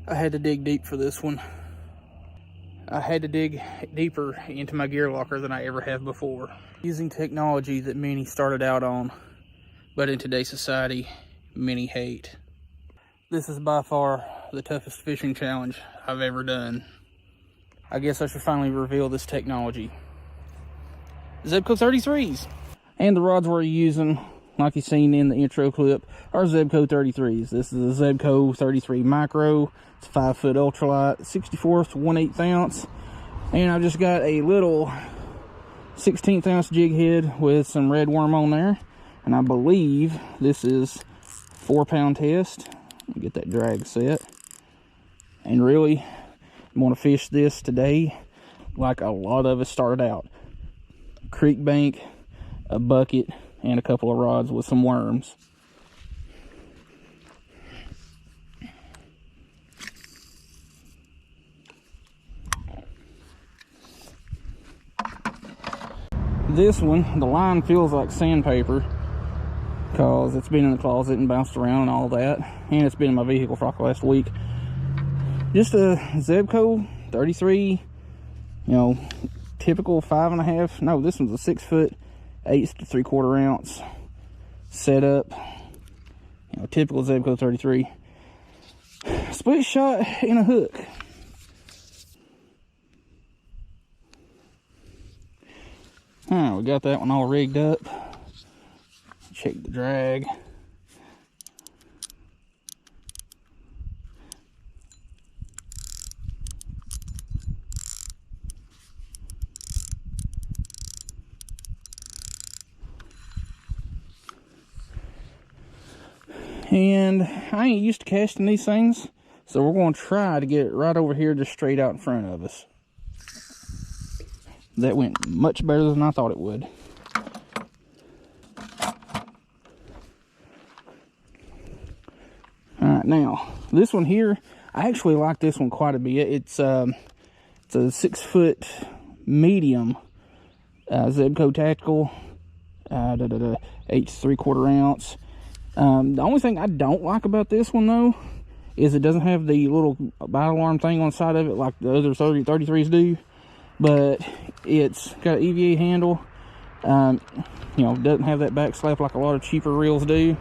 I had to dig deep for this one. I had to dig deeper into my gear locker than I ever have before. Using technology that many started out on, but in today's society, many hate. This is by far the toughest fishing challenge I've ever done. I guess I should finally reveal this technology. Zebco 33s. And the rods we're using, like you've seen in the intro clip, are Zebco 33s. This is a Zebco 33 Micro. It's a 5-foot ultralight, 64th to 1/8 ounce. And I just got a little 16th ounce jig head with some red worm on there. And I believe this is 4-pound test. Let me get that drag set. And really, I want to fish this today like a lot of us started out. Creek bank, a bucket, and a couple of rods with some worms. This one, the line feels like sandpaper because it's been in the closet and bounced around and all that, and it's been in my vehicle for like the last week. Just a Zebco 33, you know, typical 5.5. No, this one's a 6-foot, 8 3/4 ounce setup. You know, typical Zebco 33. Split shot and a hook. Alright, we got that one all rigged up. Check the drag. And I ain't used to casting these things, so we're going to try to get it right over here just straight out in front of us. That went much better than I thought it would. Alright, now, this one here, I actually like this one quite a bit. It's a 6-foot medium Zebco Tactical, 8 3/4 ounce. The only thing I don't like about this one, though, is it doesn't have the little battle alarm thing on the side of it like the other 33s do. But it's got an EVA handle. You know, doesn't have that back slap like a lot of cheaper reels do.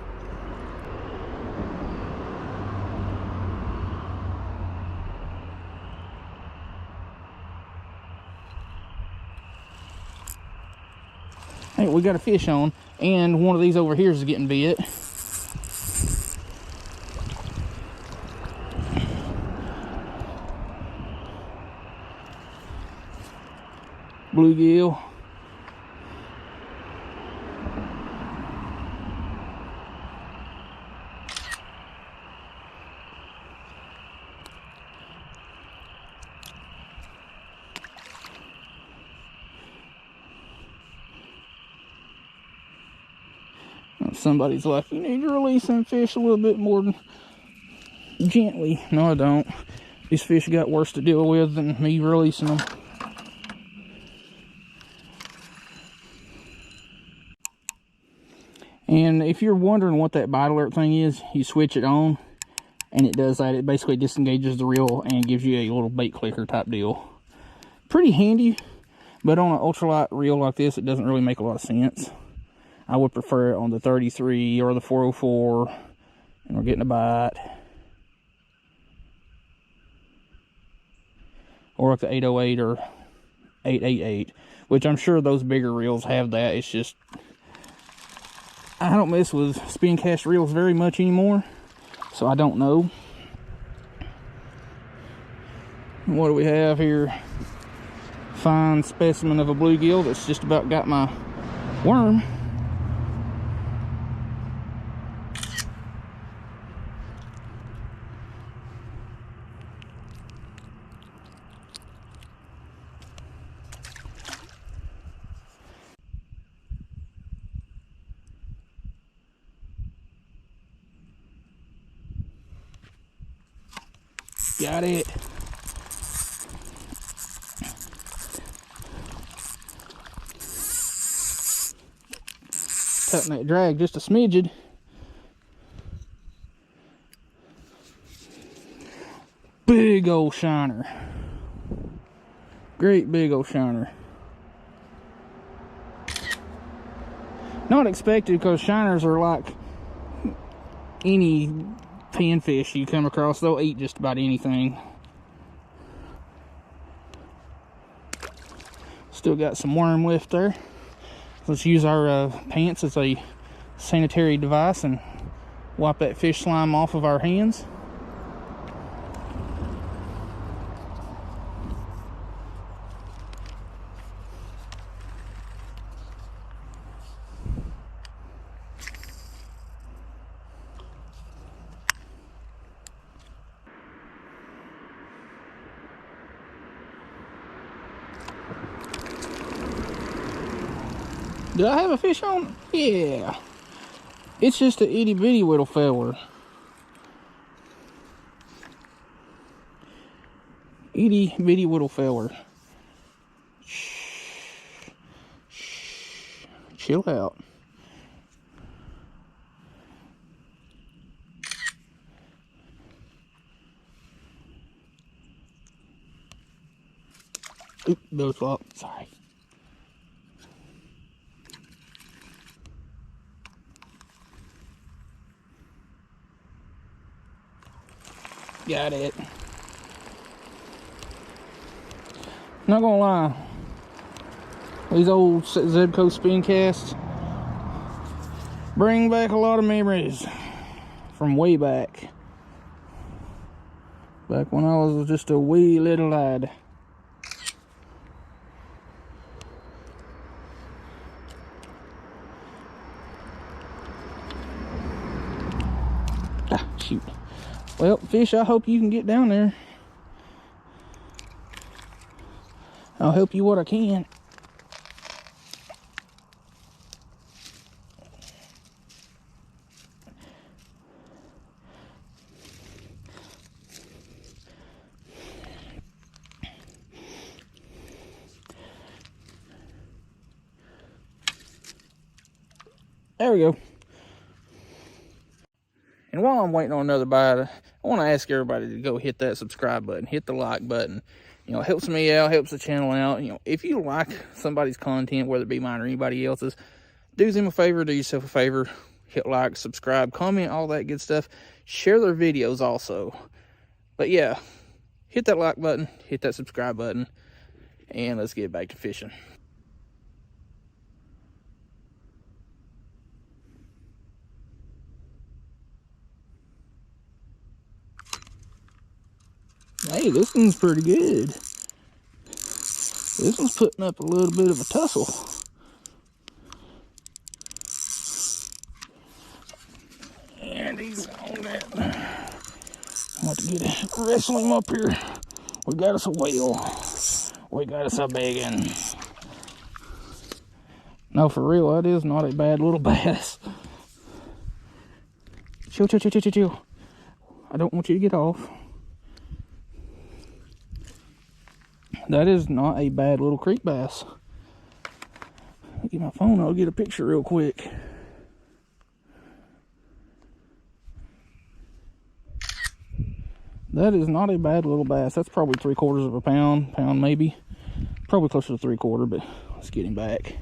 Hey, we got a fish on, and one of these over here is getting bit. Bluegill. Somebody's like, you need to release them fish a little bit more gently. No, I don't. These fish got worse to deal with than me releasing them. And if you're wondering what that bite alert thing is, you switch it on and it does that. It basically disengages the reel and gives you a little bait clicker type deal. Pretty handy, but on an ultralight reel like this, it doesn't really make a lot of sense. I would prefer it on the 33 or the 404, and we're getting a bite. Or like the 808 or 888, which I'm sure those bigger reels have that. It's just, I don't mess with spin cast reels very much anymore, so I don't know. What do we have here? Fine specimen of a bluegill that's just about got my worm. Got it. Tighten that drag just a smidgen. big old shiner. Great big old shiner. Not expected, because shiners are like any pinfish you come across. They'll eat just about anything. Still got some worm left there. Let's use our pants as a sanitary device and wipe that fish slime off of our hands. Do I have a fish on? Yeah. It's just a itty bitty little feller. Itty bitty little feller. Shh. Shh. Chill out. Oop, belly flop. Sorry. Got it. Not gonna lie, these old Zebco spin casts bring back a lot of memories from way back. Back when I was just a wee little lad. Ah, shoot. Well, fish, I hope you can get down there. I'll help you what I can. There we go. And while I'm waiting on another bite, I want to ask everybody to go hit that subscribe button, hit the like button. You know, it helps me out, helps the channel out. You know, if you like somebody's content, whether it be mine or anybody else's, do them a favor, do yourself a favor, hit like, subscribe, comment, all that good stuff. Share their videos also. But yeah, hit that like button, hit that subscribe button, and let's get back to fishing. Hey, this one's pretty good. This one's putting up a little bit of a tussle. And he's on that. I'm about to get it, wrestle him up here. We got us a whale. We got us a big one. No, for real, that is not a bad little bass. Chill, chill, chill, chill, chill, chill. I don't want you to get off. That is not a bad little creek bass. Get my phone, I'll get a picture real quick. That is not a bad little bass. That's probably 3/4 of a pound, pound maybe. Probably closer to 3/4, but let's get him back.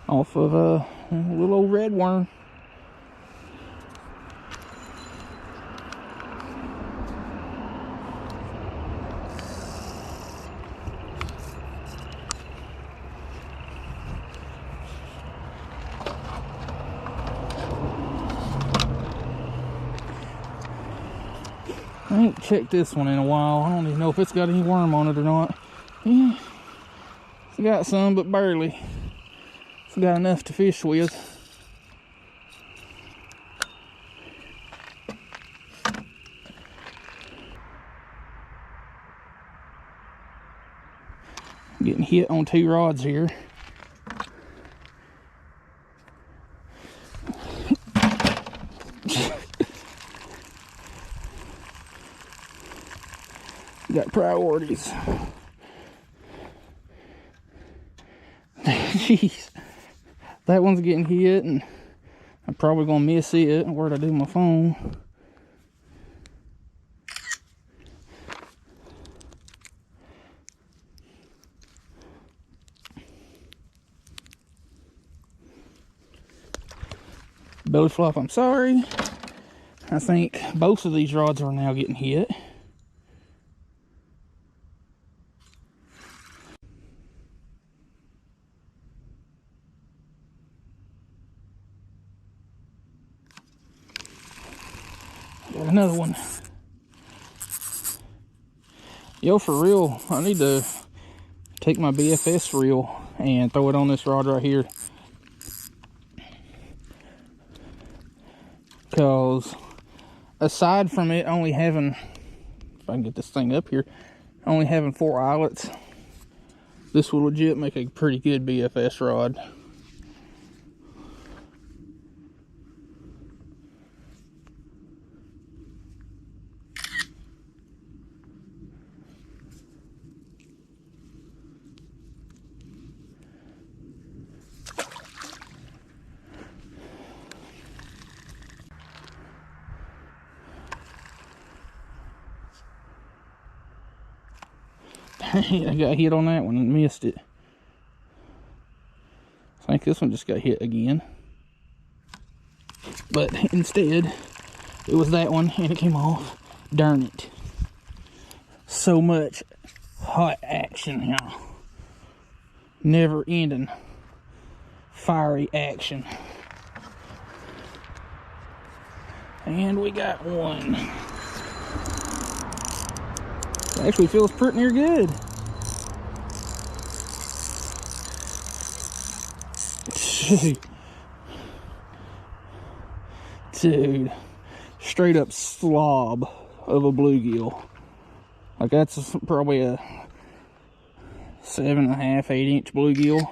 Off of a little old red worm. I ain't checked this one in a while. I don't even know if it's got any worm on it or not. Yeah, it's got some, but barely. It's got enough to fish with. Getting hit on 2 rods here. Got priorities. Jeez. That one's getting hit, and I'm probably going to miss it. Where'd I do my phone? Belly flop, I'm sorry. I think both of these rods are now getting hit. Got another one. Yo, for real, I need to take my BFS reel and throw it on this rod right here. Because aside from it only having, if I can get this thing up here, only having 4 eyelets, this will legit make a pretty good BFS rod. I got hit on that one and missed it. I think this one just got hit again. But instead, it was that one and it came off. Darn it. So much hot action here. Never ending fiery action. And we got one. Actually feels pretty near good. Dude, straight up slob of a bluegill. Like that's probably a 7.5, 8 inch bluegill.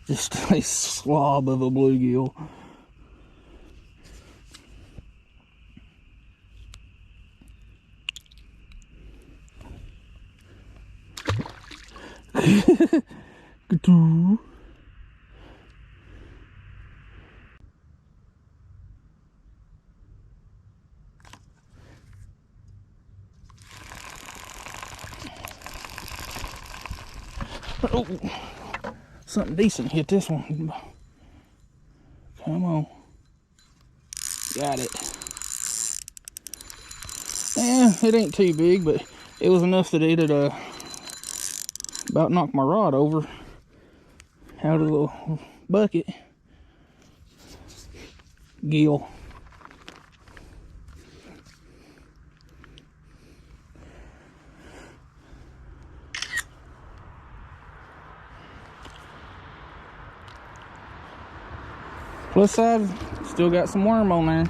Just a slob of a bluegill. Oh, something decent hit this one. Come on. Got it. Yeah, it ain't too big, but it was enough that it'd about knock my rod over out of the bucket. Gill. Plus side, still got some worm on there.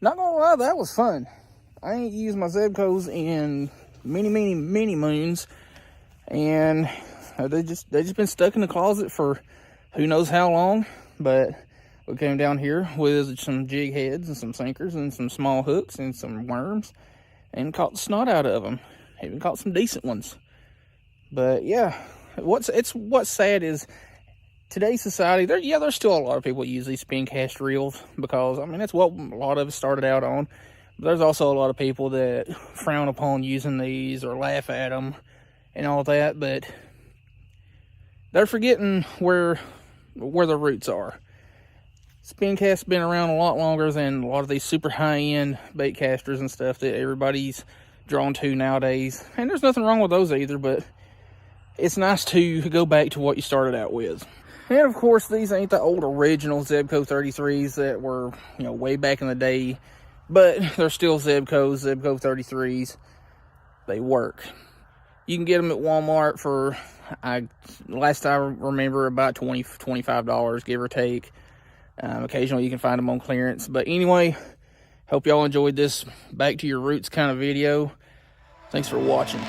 Not gonna lie, that was fun. I ain't used my Zebcos in many moons, and they just been stuck in the closet for who knows how long. But we came down here with some jig heads and some sinkers and some small hooks and some worms and caught the snot out of them. Even caught some decent ones. But yeah, what's sad is today's society, there's still a lot of people that use these spin cast reels because, I mean, that's what a lot of us started out on. But there's also a lot of people that frown upon using these or laugh at them and all that, but they're forgetting where their roots are. Spin cast's been around a lot longer than a lot of these super high-end bait casters and stuff that everybody's drawn to nowadays. And there's nothing wrong with those either, but it's nice to go back to what you started out with. And of course, these ain't the old original Zebco 33s that were, way back in the day, but they're still Zebcos, Zebco 33s. They work. You can get them at Walmart for, last I remember, about $20, $25, give or take. Occasionally you can find them on clearance. But anyway, hope y'all enjoyed this back to your roots kind of video. Thanks for watching.